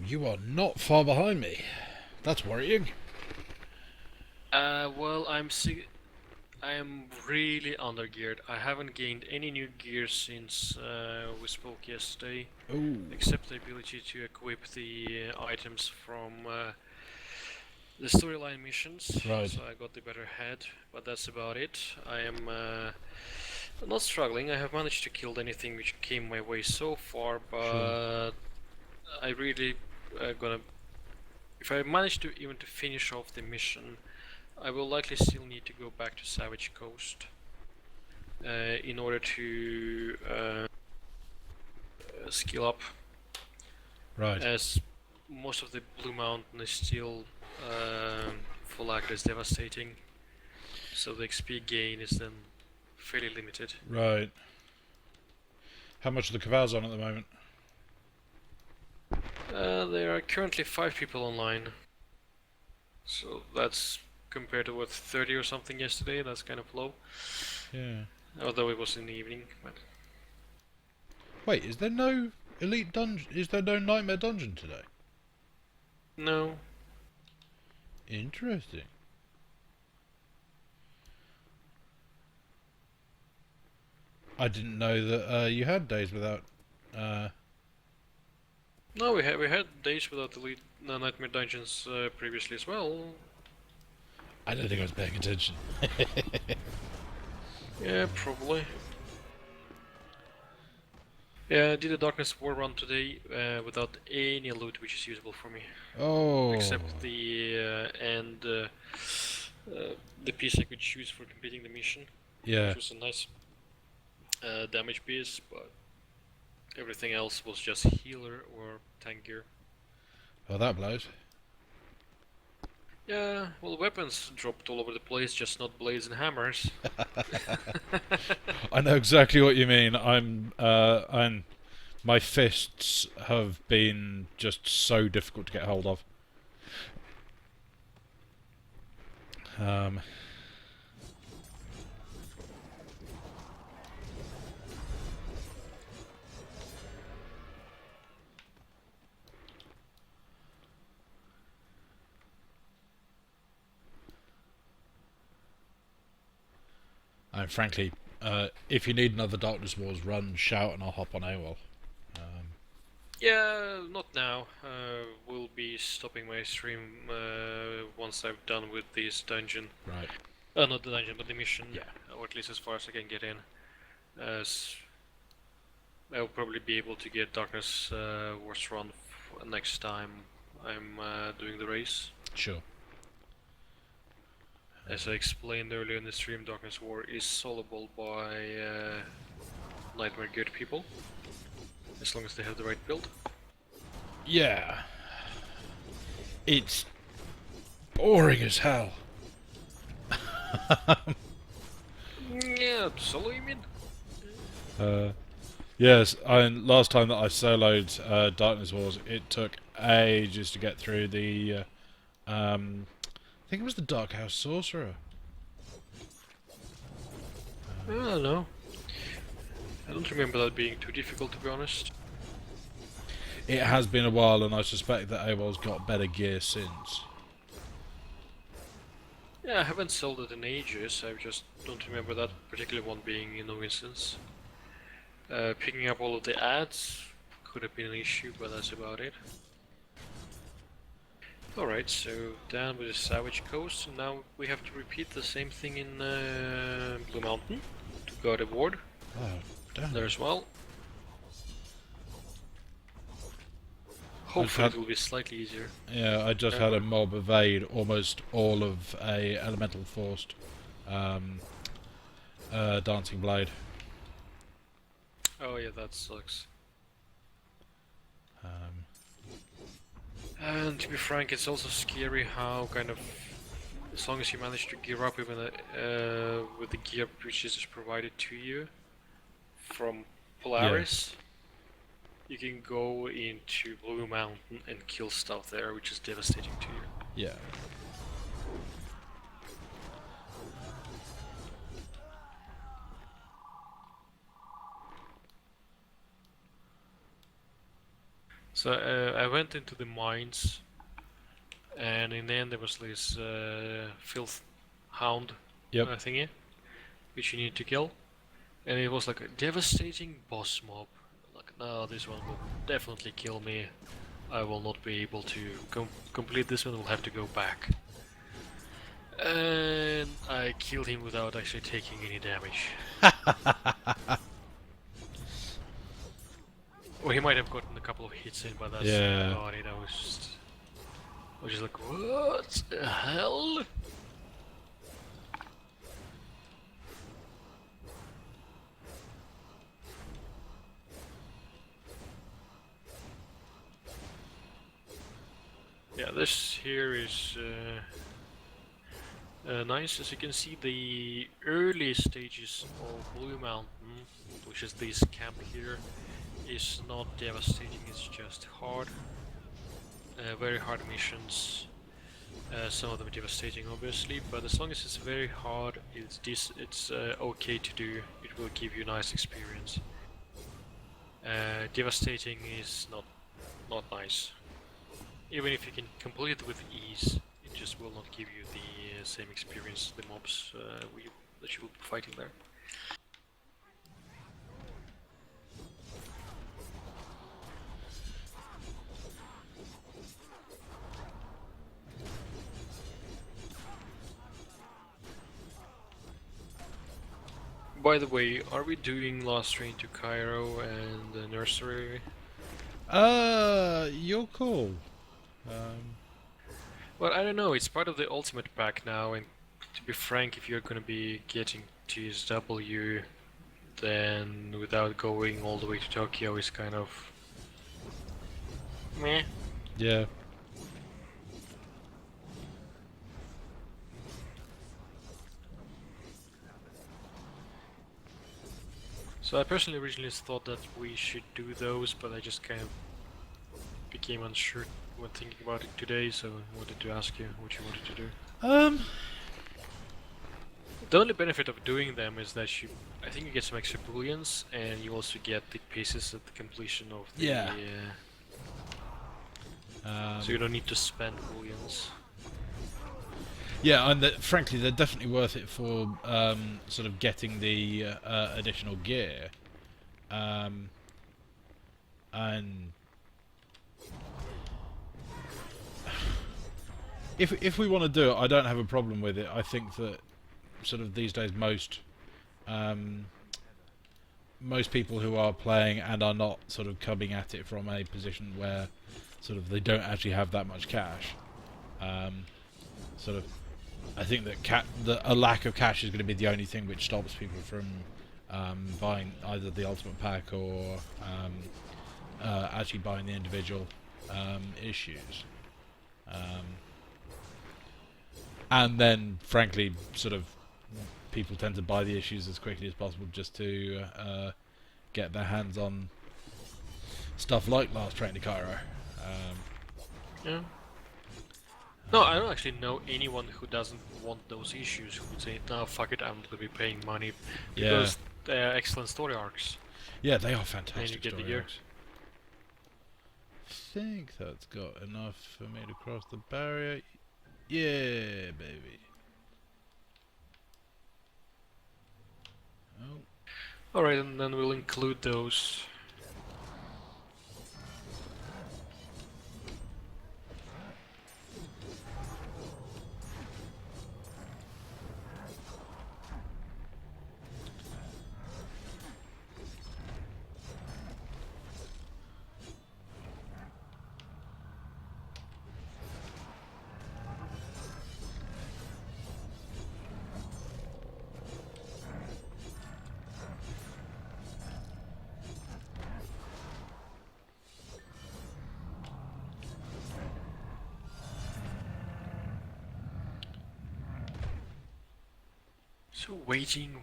you are not far behind me. That's worrying. Well, I am really undergeared. I haven't gained any new gear since we spoke yesterday, Oh, except the ability to equip the items from the storyline missions. right. So I got the better head, but that's about it. I am not struggling. I have managed to kill anything which came my way so far, Sure. but I really gonna. If I manage to even to finish off the mission, I will likely still need to go back to Savage Coast in order to skill up, Right. as most of the Blue Mountain is still full Agnes devastating, so the XP gain is then fairly limited. Right. How much are the Cavals on at the moment? There are currently 5 people online, so that's compared to what 30 or something yesterday. That's kind of low, Yeah. although it was in the evening. But Wait, is there no elite dungeon? Is there no nightmare dungeon today? no, Interesting. I didn't know that you had days without. Uh, no, we had days without elite nightmare dungeons previously as well. I don't think I was paying attention. Yeah, probably. Yeah, I did a Darkness War run today without any loot which is usable for me, Oh. except the piece I could choose for completing the mission, Yeah. which was a nice damage piece, but everything else was just healer or tank gear. Oh, that blows. Yeah, well, weapons dropped all over the place, just not blades and hammers. I know exactly what you mean. I'm. My fists have been just so difficult to get hold of. Um, and frankly, if you need another Darkness Wars run, shout and I'll hop on AWOL. Yeah, not now. We'll be stopping my stream once I've done with this dungeon. Right. Not the dungeon, but the mission. Yeah. Or at least as far as I can get in. As I'll probably be able to get Darkness Wars run next time I'm doing the race. Sure. As I explained earlier in the stream, Darkness War is soloable by Nightmare Geared people, as long as they have the right build. Yeah. It's boring as hell. Yeah, solo you mean? Yes, last time that I soloed Darkness Wars, it took ages to get through the. I think it was the Dark House Sorcerer. I don't know. I don't remember that being too difficult, to be honest. It has been a while, and I suspect that AWOL's got better gear since. Yeah, I haven't sold it in ages. I just don't remember that particular one being in no instance. Picking up all of the ads could have been an issue, but that's about it. Alright, so down with the Savage Coast, and now we have to repeat the same thing in Blue Mountain to guard a ward Oh, damn. there as well. I've Hopefully had- it will be slightly easier. Yeah, I just had a mob evade almost all of a elemental forced dancing blade. Oh yeah, that sucks. Um, And to be frank, it's also scary how kind of, as long as you manage to gear up even with the gear which is provided to you from Polaris, you can go into Blue Mountain and kill stuff there, which is devastating to you. yeah. So I went into the mines, and in the end there was this filth hound Yep. thingy, which you need to kill, and it was like a devastating boss mob. Like, no, this one will definitely kill me. I will not be able to complete this one. We'll have to go back. And I killed him without actually taking any damage. Or he might have gotten a couple of hits in, but that's Yeah. about it. I was just like, what the hell? Yeah, this here is nice. As you can see, the early stages of Blue Mountain, which is this camp here, is not devastating. It's just hard, very hard missions. Some of them devastating, obviously, but as long as it's very hard, it's okay to do. It will give you nice experience. Devastating is not nice. Even if you can complete it with ease, it just will not give you the same experience the mobs that you will be fighting there. By the way, are we doing Last Train to Cairo and the nursery? You're cool. Um, Well, I don't know, it's part of the Ultimate Pack now, and to be frank, if you're gonna be getting TSW, then without going all the way to Tokyo is kind of meh. yeah. So I personally originally thought that we should do those, but I just kind of became unsure when thinking about it today, so I wanted to ask you what you wanted to do. The only benefit of doing them is that I think you get some extra booleans, and you also get the pieces at the completion of the... Yeah. So you don't need to spend booleans. Yeah, and frankly, they're definitely worth it for sort of getting the additional gear. And if we want to do it, I don't have a problem with it. I think that sort of these days most people who are playing and are not sort of coming at it from a position where sort of they don't actually have that much cash. Sort of, I think that a lack of cash is going to be the only thing which stops people from buying either the Ultimate Pack or actually buying the individual issues. And then, frankly, sort of people tend to buy the issues as quickly as possible just to get their hands on stuff like Last Train to Cairo. Yeah. No, I don't actually know anyone who doesn't want those issues, who would say, no, fuck it, I'm going to be paying money, because they're excellent story arcs. Yeah, they are fantastic. And you get the story gear. arcs. I think that's got enough for me to cross the barrier. Yeah, baby. Oh. Alright, and then we'll include those. So waiting.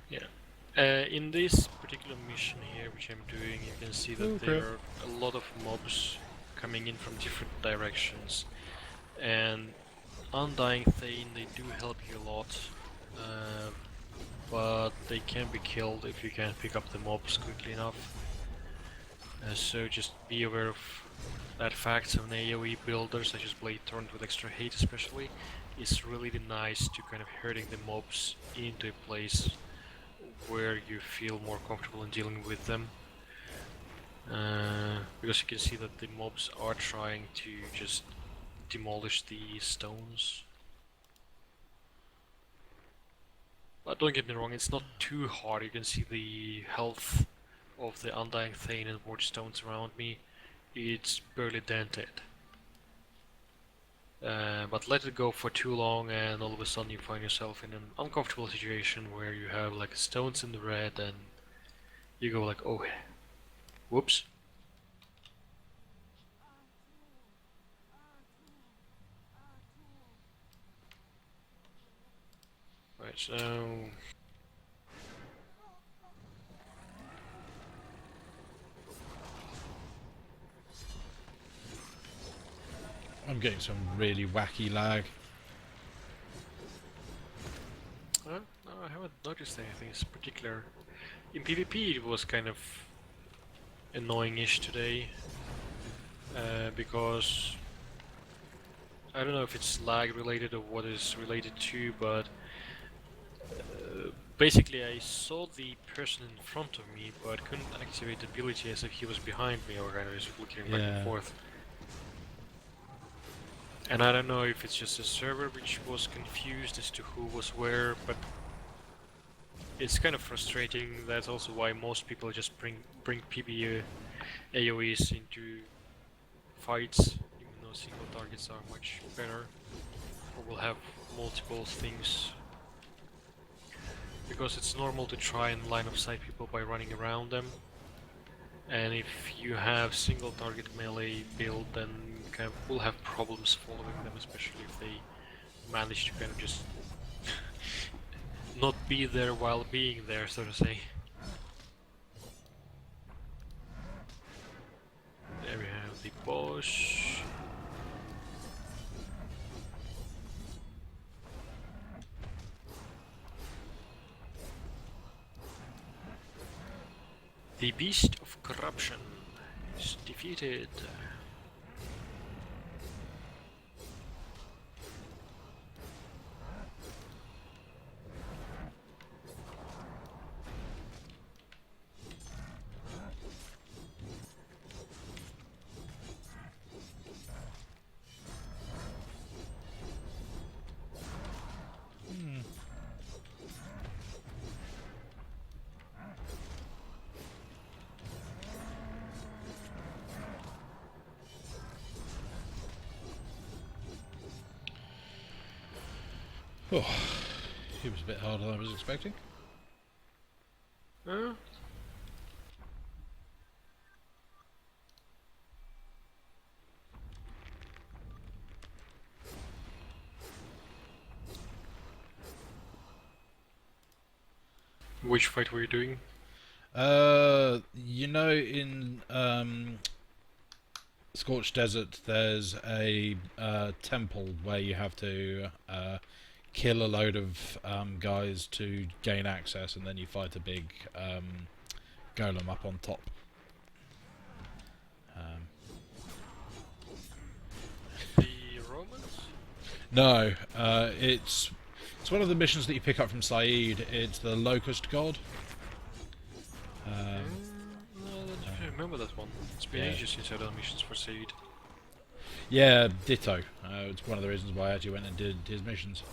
Yeah. In this particular mission here, which I'm doing, you can see that there are a lot of mobs coming in from different directions. And Undying Thane, they do help you a lot. But they can be killed if you can't pick up the mobs quickly enough. So just be aware of that fact. So an AoE builder such as Blade Torrent with extra hate especially is really nice to kind of herding the mobs into a place where you feel more comfortable in dealing with them. Because you can see that the mobs are trying to just demolish the stones. But don't get me wrong, it's not too hard. You can see the health of the Undying Thane and more stones around me. It's barely dented. But let it go for too long and all of a sudden you find yourself in an uncomfortable situation where you have like stones in the red and you go like, oh, whoops. Right, so... I'm getting some really wacky lag. No, I haven't noticed anything particular. In PvP it was kind of annoying-ish today. Because I don't know if it's lag related or what is related to, but basically I saw the person in front of me but couldn't activate the ability as if he was behind me or kind of just flickering back and forth. And I don't know if it's just a server which was confused as to who was where, but it's kind of frustrating. That's also why most people just bring PB AoEs into fights, even though single targets are much better, or will have multiple things. Because it's normal to try and line of sight people by running around them. And if you have single target melee build, then you kind of will have problems following them, especially if they manage to kind of just not be there while being there, so to say. There we have the boss. The Beast of Corruption is defeated. Oh, it was a bit harder than I was expecting. Which fight were you doing? You know, in Scorched Desert, there's a temple where you have to kill a load of guys to gain access, and then you fight a big golem up on top. The Romans? No, it's one of the missions that you pick up from Saeed. It's the Locust God. No, I don't remember that one. It's been ages since I've done missions for Saeed. Yeah, ditto. It's one of the reasons why I actually went and did his missions.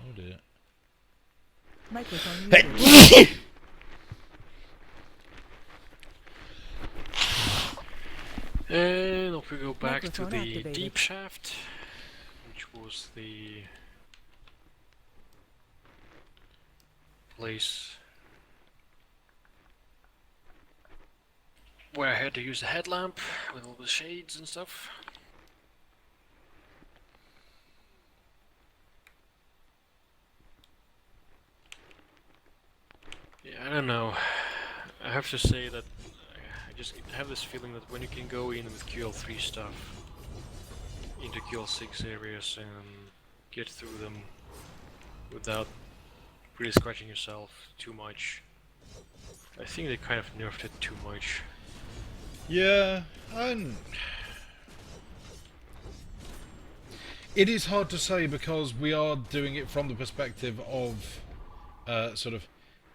Oh dear. Microphone muted. And if we go back to Microphone the activated. Deep Shaft, which was the place where I had to use the headlamp with all the shades and stuff. Yeah, I don't know. I have to say that I just have this feeling that when you can go in with QL3 stuff into QL6 areas and get through them without really scratching yourself too much, I think they kind of nerfed it too much. Yeah, and it is hard to say because we are doing it from the perspective of sort of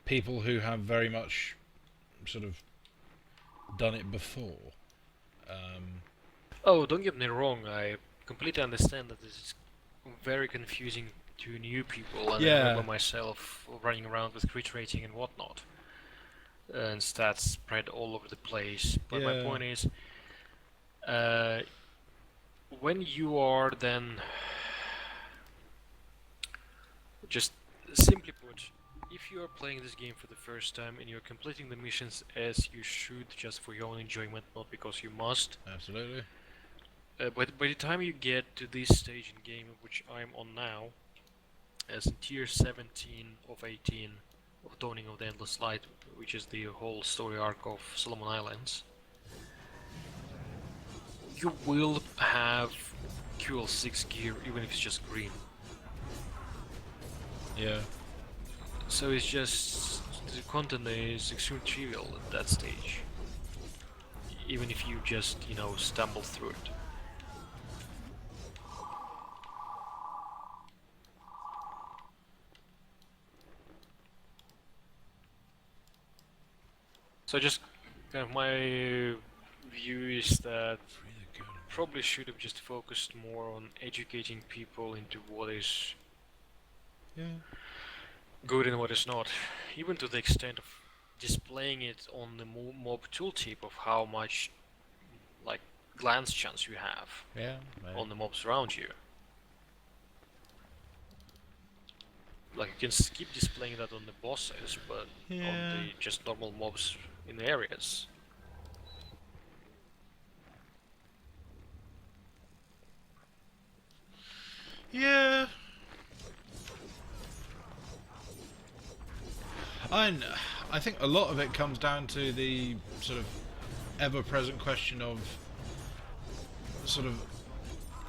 people who have very much sort of done it before. Um, Oh, don't get me wrong, I completely understand that this is very confusing to new people, and I remember yeah, myself running around with crit rating and whatnot, and stats spread all over the place. But my yeah, point is, uh, when you are then just simply put, if you are playing this game for the first time and you're completing the missions as you should just for your own enjoyment, not because you must, absolutely. but by the time you get to this stage in game, which I'm on now, as in tier 17 of 18 of Dawning of the Endless Light, which is the whole story arc of Solomon Islands, you will have QL6 gear even if it's just green. Yeah, So it's just the content is extremely trivial at that stage, even if you just stumble through it. So just kind of my view is that probably should have just focused more on educating people into what is yeah, good and what is not, even to the extent of displaying it on the mob tooltip of how much like glance chance you have yeah, maybe. on the mobs around you. Like you can keep displaying that on the bosses, but on Yeah, the just normal mobs in the areas. yeah. I I think a lot of it comes down to the sort of ever-present question of sort of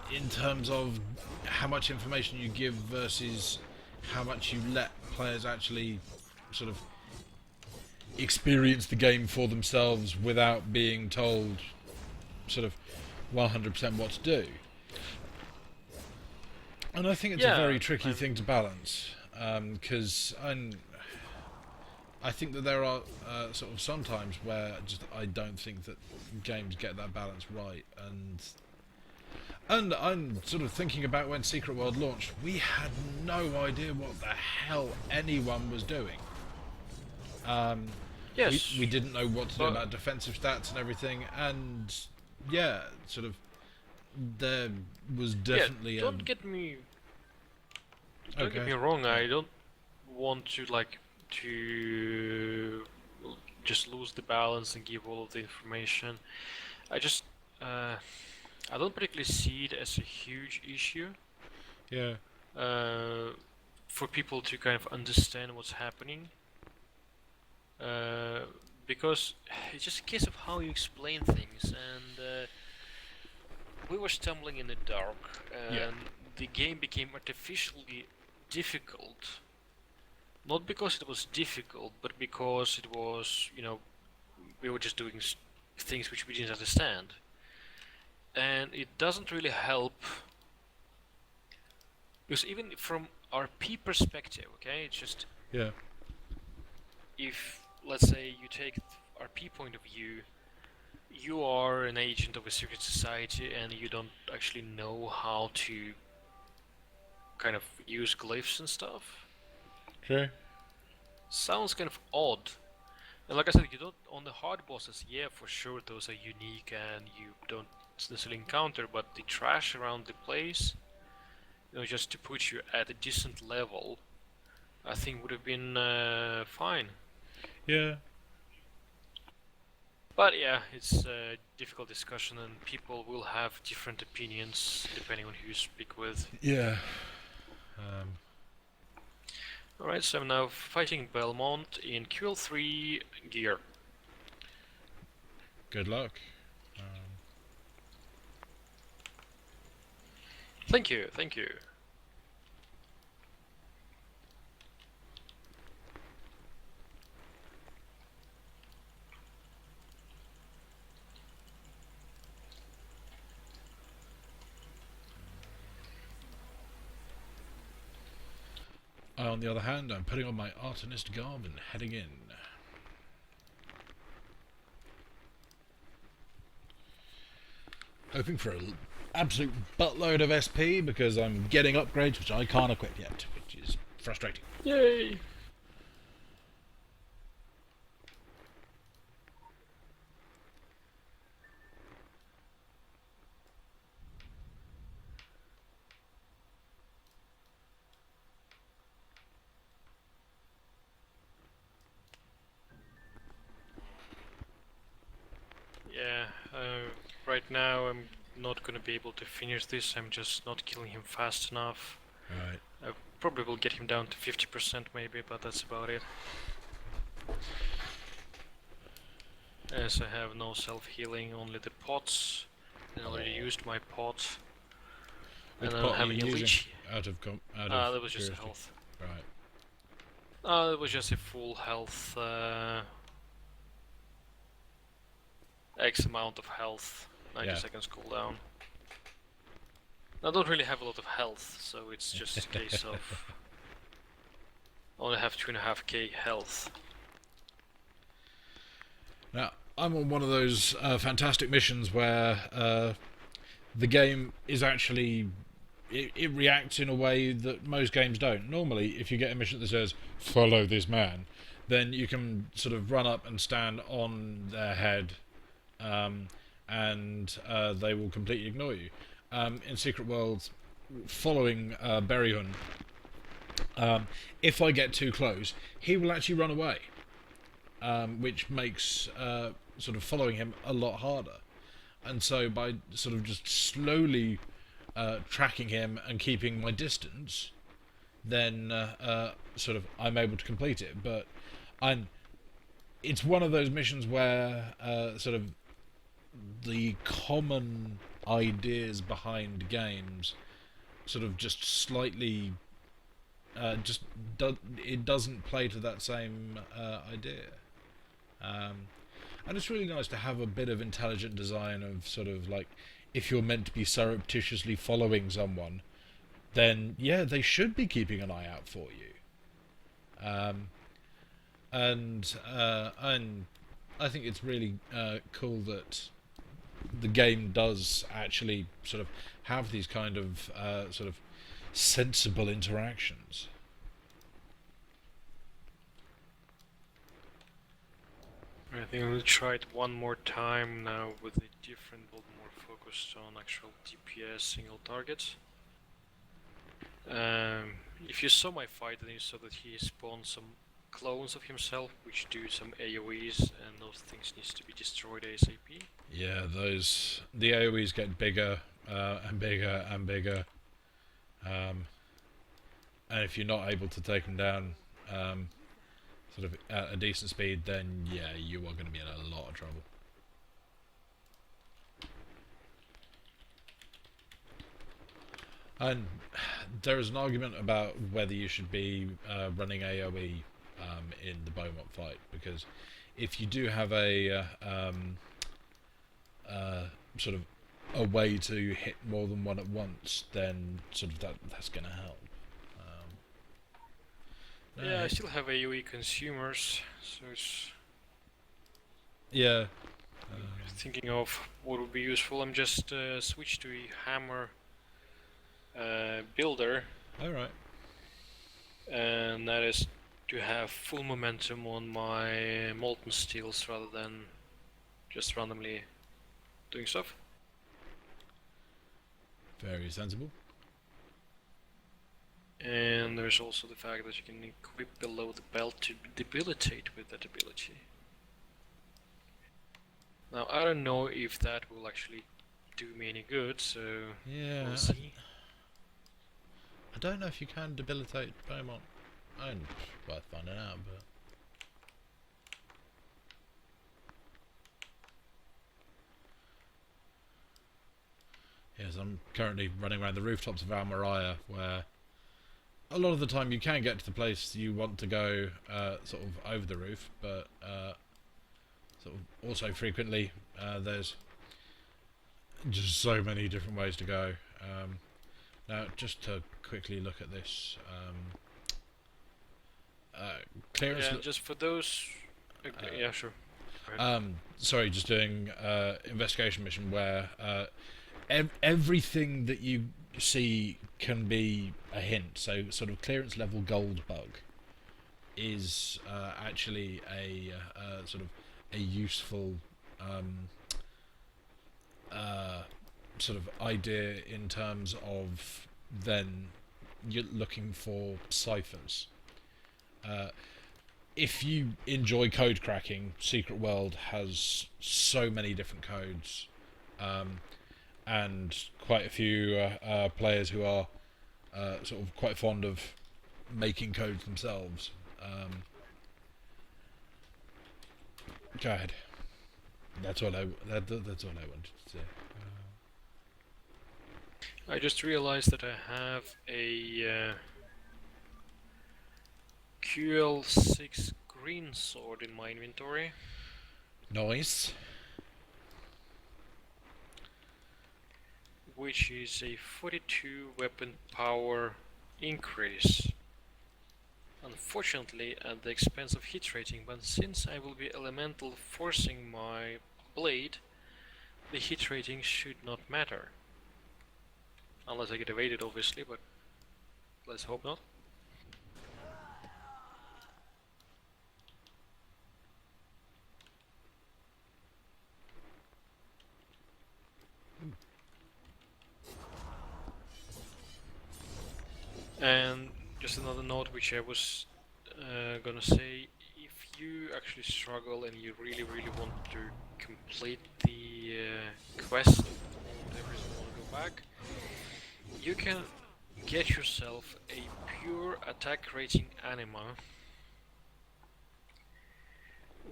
in terms of how much information you give versus how much you let players actually sort of experience the game for themselves without being told sort of 100% what to do. And I think it's a Yeah, very tricky thing to balance because I think that there are sort of sometimes where just I don't think that games get that balance right, and I'm sort of thinking about when Secret World launched, we had no idea what the hell anyone was doing. We yes, didn't know what to do but about defensive stats and everything, and yeah, sort of there was yeah, definitely a don't get okay, me wrong. I don't want to to just lose the balance and give all of the information. I just I don't particularly see it as a huge issue yeah, uh, for people to kind of understand what's happening, uh, because it's just a case of how you explain things, and we were stumbling in the dark, yeah, and the game became artificially difficult. Not because it was difficult, but because it was, we were just doing things which we didn't understand. And it doesn't really help, because even from RP perspective, okay, it's just yeah, if, let's say, you take RP point of view, you are an agent of a secret society and you don't actually know how to kind of use glyphs and stuff. okay, Sounds kind of odd. And like I said, you don't on the hard bosses. Yeah, for sure, those are unique and you don't necessarily encounter. But the trash around the place, just to put you at a decent level, I think would have been fine. yeah, But yeah, it's a difficult discussion, and people will have different opinions depending on who you speak with. yeah. Um, Alright, so I'm now fighting Belmont in QL3 gear. good luck. Thank you, thank you. the other hand, I'm putting on my Artanist garb and heading in. Hoping for an absolute buttload of SP because I'm getting upgrades which I can't equip yet, which is frustrating. Yay! Yeah, right now I'm not gonna be able to finish this, I'm just not killing him fast enough. Right. I probably will get him down to 50% maybe, but that's about it. As I have no self-healing, only the pots. I already used my pot. Which And I'm pot are having you a using? leech. That That was just a health. Right. That was just a full health. X amount of health. 90 seconds cooldown. I don't really have a lot of health, so it's just a case of only have 2.5k health. Now, I'm on one of those fantastic missions where the game is actually... It reacts in a way that most games don't. Normally, if you get a mission that says, follow this man, then you can sort of run up and stand on their head and they will completely ignore you. In Secret Worlds, following Berihun, if I get too close, he will actually run away, which makes sort of following him a lot harder. And so by sort of just slowly tracking him and keeping my distance, then sort of I'm able to complete it. But it's one of those missions where sort of the common ideas behind games sort of just slightly it doesn't play to that same idea. And it's really nice to have a bit of intelligent design of sort of like, if you're meant to be surreptitiously following someone, then yeah, they should be keeping an eye out for you. And I think it's really cool that the game does actually sort of have these kind of sort of sensible interactions. I think I'll try it one more time now with a different build, more focused on actual DPS single targets. If you saw my fight, then you saw that he spawned some clones of himself which do some AoEs, and those things needs to be destroyed ASAP. Yeah, the AoEs get bigger and bigger and bigger, and if you're not able to take them down sort of at a decent speed, then yeah, you are going to be in a lot of trouble. And there is an argument about whether you should be running AoE in the Beaumont fight, because if you do have a sort of a way to hit more than one at once, then sort of that's going to help. Yeah, I still have AoE consumers, so it's yeah. thinking of what would be useful. I'm just switched to a hammer builder, All right. and that is to have full momentum on my molten steels rather than just randomly doing stuff. Very sensible. And there's also the fact that you can equip below the belt to debilitate with that ability. Now I don't know if that will actually do me any good, so Yeah. we'll see. I don't know if you can debilitate Beaumont. I'm worth finding out, but yes, I'm currently running around the rooftops of Almaria, where a lot of the time you can get to the place you want to go sort of over the roof, but sort of also frequently there's just so many different ways to go. Now, just to quickly look at this, clearance. Yeah, just for those. Yeah, sure. Go ahead. Sorry, just doing investigation mission where everything that you see can be a hint. So, sort of clearance level gold bug is actually a sort of a useful uh, sort of idea in terms of then you're looking for ciphers. Uh, if you enjoy code cracking, Secret World has so many different codes, and quite a few players who are sort of quite fond of making codes themselves. Go ahead. That's all that's all I wanted to say. I just realized that I have a QL6 green sword in my inventory. Nice. Which is a 42 weapon power increase. Unfortunately at the expense of hit rating, but since I will be elemental forcing my blade, the hit rating should not matter. Unless I get evaded obviously, but let's hope not. And just another note which I was gonna say, if you actually struggle and you really want to complete the quest or whatever you want to go back, you can get yourself a pure attack rating anima,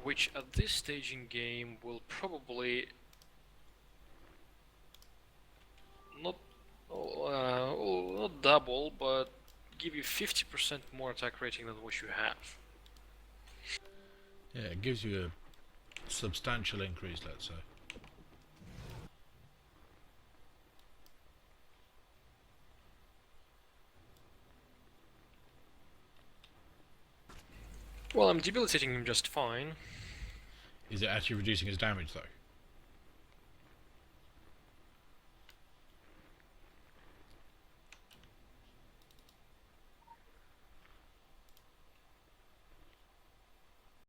which at this stage in game will probably not not double, but give you 50% more attack rating than what you have. Yeah, it gives you a substantial increase, let's say. Well, I'm debilitating him just fine. Is it actually reducing his damage though?